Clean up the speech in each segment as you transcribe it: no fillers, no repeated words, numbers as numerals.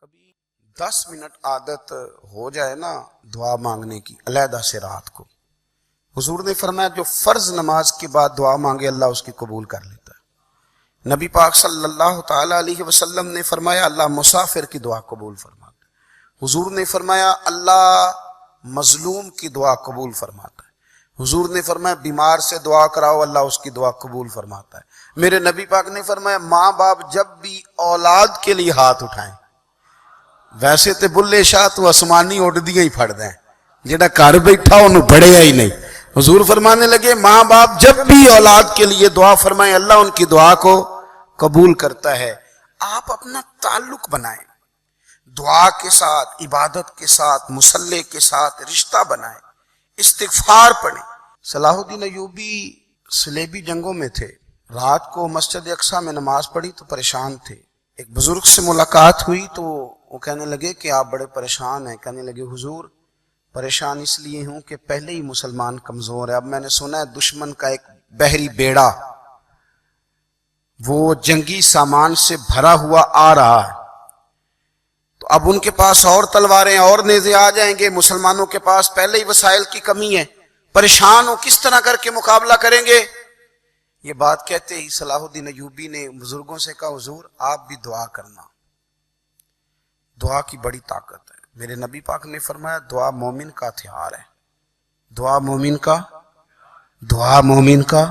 کبھی 10 منٹ عادت ہو جائے نا دعا مانگنے کی علیحدہ سے رات کو، حضور نے فرمایا جو فرض نماز کے بعد دعا مانگے اللہ اس کی قبول کر لیتا ہے۔ نبی پاک صلی اللہ تعالی علیہ وسلم نے فرمایا اللہ مسافر کی دعا قبول فرماتا ہے۔ حضور نے فرمایا اللہ مظلوم کی دعا قبول فرماتا ہے۔ حضور نے فرمایا بیمار سے دعا کراؤ اللہ اس کی دعا قبول فرماتا ہے۔ میرے نبی پاک نے فرمایا ماں باپ جب بھی اولاد کے لیے ہاتھ اٹھائیں، ویسے تے بلے شاہ تو آسمانی اڈ دیا ہی پھڑ دیں، جڑا گھر بیٹھا انہوں بڑھیا ہی نہیں۔ حضور فرمانے لگے ماں باپ جب بھی اولاد کے لیے دعا فرمائیں اللہ ان کی دعا کو قبول کرتا ہے۔ آپ اپنا تعلق بنائیں، دعا کے ساتھ، عبادت کے ساتھ، مصلی کے ساتھ رشتہ بنائیں، استغفار پڑھیں۔ صلاح الدین ایوبی صلیبی جنگوں میں تھے، رات کو مسجد اقصی میں نماز پڑھی تو پریشان تھے۔ ایک بزرگ سے ملاقات ہوئی تو وہ کہنے لگے کہ آپ بڑے پریشان ہیں۔ کہنے لگے حضور پریشان اس لیے ہوں کہ پہلے ہی مسلمان کمزور ہے، اب میں نے سنا ہے دشمن کا ایک بحری بیڑا وہ جنگی سامان سے بھرا ہوا آ رہا ہے، تو اب ان کے پاس اور تلواریں اور نیزے آ جائیں گے، مسلمانوں کے پاس پہلے ہی وسائل کی کمی ہے، پریشان ہو کس طرح کر کے مقابلہ کریں گے۔ یہ بات کہتے ہی صلاح الدین ایوبی نے بزرگوں سے کہا حضور آپ بھی دعا کرنا، دعا کی بڑی طاقت ہے۔ میرے نبی پاک نے فرمایا دعا مومن کا ہتھیار ہے، دعا مومن کا۔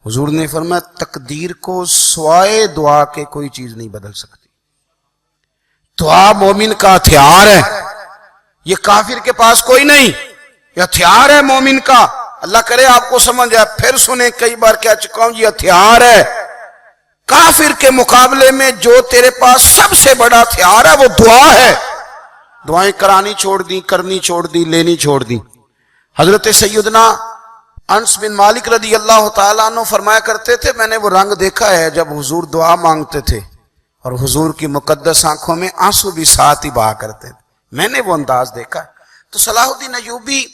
حضور نے فرمایا تقدیر کو سوائے دعا کے کوئی چیز نہیں بدل سکتی، دعا مومن کا ہتھیار ہے، یہ کافر کے پاس کوئی نہیں، یہ ہتھیار ہے مومن کا۔ اللہ کرے آپ کو سمجھ آئے، پھر سنیں کئی بار کہہ چکا ہوں یہ ہتھیار ہے۔ کافر کے مقابلے میں جو تیرے پاس سب سے بڑا ہتھیار ہے وہ دعا ہے۔ دعائیں کرانی چھوڑ دی، کرنی چھوڑ دی، لینی چھوڑ دی۔ حضرت سیدنا انس بن مالک رضی اللہ تعالیٰ عنہ فرمایا کرتے تھے میں نے وہ رنگ دیکھا ہے جب حضور دعا مانگتے تھے اور حضور کی مقدس آنکھوں میں آنسو بھی ساتھ ہی بہا کرتے تھے، میں نے وہ انداز دیکھا۔ تو صلاح الدین ایوبی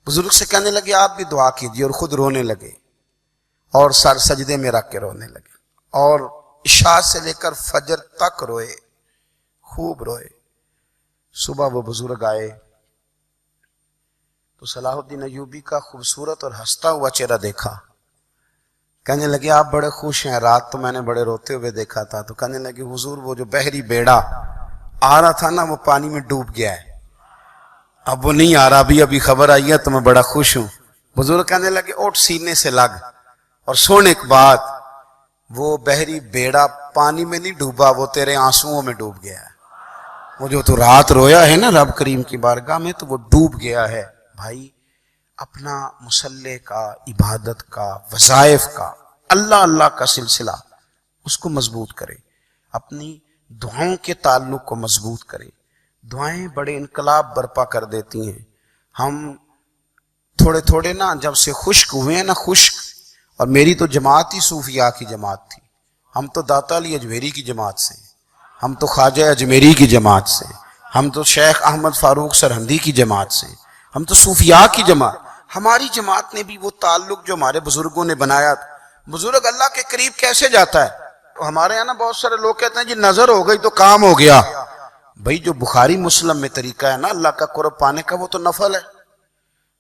بزرگ سے کہنے لگے آپ بھی دعا کیجیے، اور خود رونے لگے اور سر سجدے میں رکھ کے رونے لگے، اور عشاء سے لے کر فجر تک روئے، خوب روئے۔ صبح وہ بزرگ آئے تو صلاح الدین ایوبی کا خوبصورت اور ہنستا ہوا چہرہ دیکھا، کہنے لگے آپ بڑے خوش ہیں، رات تو میں نے بڑے روتے ہوئے دیکھا تھا۔ تو کہنے لگے حضور وہ جو بحری بیڑا آ رہا تھا نا وہ پانی میں ڈوب گیا ہے، اب وہ نہیں آ رہا، ابھی خبر آئی ہے تو میں بڑا خوش ہوں۔ بزرگ کہنے لگے اٹھ سینے سے لگ اور سن ایک بات، وہ بحری بیڑا پانی میں نہیں ڈوبا، وہ تیرے آنسوؤں میں ڈوب گیا ہے۔ وہ جو تو رات رویا ہے نا رب کریم کی بارگاہ میں تو وہ ڈوب گیا ہے۔ بھائی اپنا مصلی کا، عبادت کا، وظائف کا، اللہ اللہ کا سلسلہ اس کو مضبوط کرے، اپنی دعاؤں کے تعلق کو مضبوط کرے۔ دعائیں بڑے انقلاب برپا کر دیتی ہیں۔ ہم تھوڑے تھوڑے نا جب سے خشک ہوئے ہیں نا، خشک، اور میری تو جماعت ہی صوفیاء کی جماعت تھی، ہم تو داتا علی اجمیری کی جماعت سے، ہم تو خواجہ اجمیری کی جماعت سے، ہم تو شیخ احمد فاروق سرہندی کی جماعت سے، ہم تو صوفیاء کی جماعت۔ ہماری جماعت نے بھی وہ تعلق جو ہمارے بزرگوں نے بنایا تھا۔ بزرگ اللہ کے قریب کیسے جاتا ہے؟ ہمارے یہاں نا بہت سارے لوگ کہتے ہیں جی نظر ہو گئی تو کام ہو گیا۔ بھائی جو بخاری مسلم میں طریقہ ہے نا اللہ کا قرب پانے کا وہ تو نفل ہے۔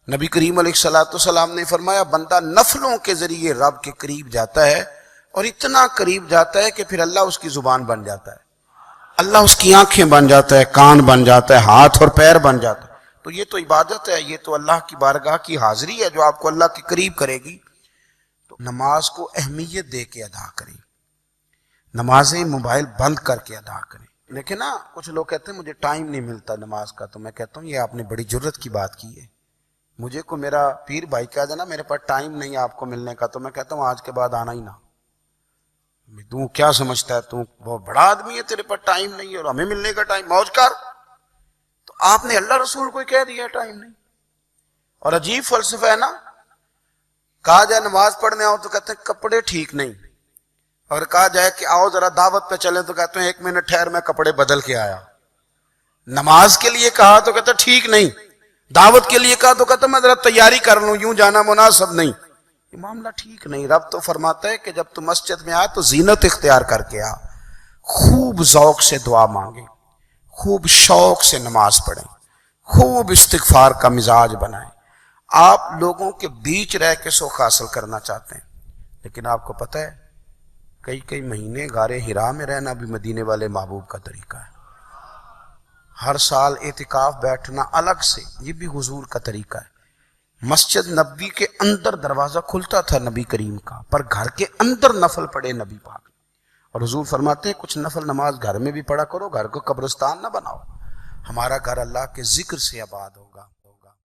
نبی کریم علیہ السلام نے فرمایا بندہ نفلوں کے ذریعے رب کے قریب جاتا ہے، اور اتنا قریب جاتا ہے کہ پھر اللہ اس کی زبان بن جاتا ہے، اللہ اس کی آنکھیں بن جاتا ہے، کان بن جاتا ہے، ہاتھ اور پیر بن جاتا ہے۔ تو یہ تو عبادت ہے، یہ تو اللہ کی بارگاہ کی حاضری ہے جو آپ کو اللہ کے قریب کرے گی۔ تو نماز کو اہمیت دے کے ادا کریں، نمازیں موبائل بند کر کے ادا کریں۔ لیکن نا کچھ لوگ کہتے ہیں مجھے ٹائم نہیں ملتا نماز کا، تو میں کہتا ہوں یہ آپ نے بڑی جرت کی بات کی ہے۔ مجھے کو میرا پیر بھائی کہہ دینا میرے پاس ٹائم نہیں آپ کو ملنے کا، تو میں کہتا ہوں آج کے بعد آنا ہی نہ۔ تو کیا سمجھتا ہے تو بہت بڑا آدمی ہے، تیرے پاس ٹائم نہیں ہے اور ہمیں ملنے کا ٹائم، موج کر۔ تو آپ نے اللہ رسول کو کہہ دیا ٹائم نہیں۔ اور عجیب فلسفہ ہے نا، کہا جائے نماز پڑھنے آؤ تو کہتے ہیں کپڑے ٹھیک نہیں، اور کہا جائے کہ آؤ ذرا دعوت پہ چلیں تو کہتے ہیں ایک منٹ ٹھہر میں کپڑے بدل کے آیا۔ نماز کے لیے کہا تو کہتے ہیں ٹھیک نہیں، دعوت کے لیے کہا تو کہتے ہیں میں ذرا تیاری کر لوں، یوں جانا مناسب نہیں۔ یہ معاملہ ٹھیک نہیں۔ رب تو فرماتا ہے کہ جب تو مسجد میں آ تو زینت اختیار کر کے آ، خوب ذوق سے دعا مانگیں، خوب شوق سے نماز پڑھیں، خوب استغفار کا مزاج بنائیں۔ آپ لوگوں کے بیچ رہ کے سکھ حاصل کرنا چاہتے ہیں، لیکن آپ کو پتہ ہے کئی مہینے غار حرا میں رہنا بھی مدینے والے محبوب کا طریقہ ہے۔ ہر سال اعتکاف بیٹھنا الگ سے، یہ بھی حضور کا طریقہ ہے۔ مسجد نبوی کے اندر دروازہ کھلتا تھا نبی کریم کا، پر گھر کے اندر نفل پڑھے نبی پاک، اور حضور فرماتے ہیں کچھ نفل نماز گھر میں بھی پڑھا کرو، گھر کو قبرستان نہ بناؤ۔ ہمارا گھر اللہ کے ذکر سے آباد ہوگا۔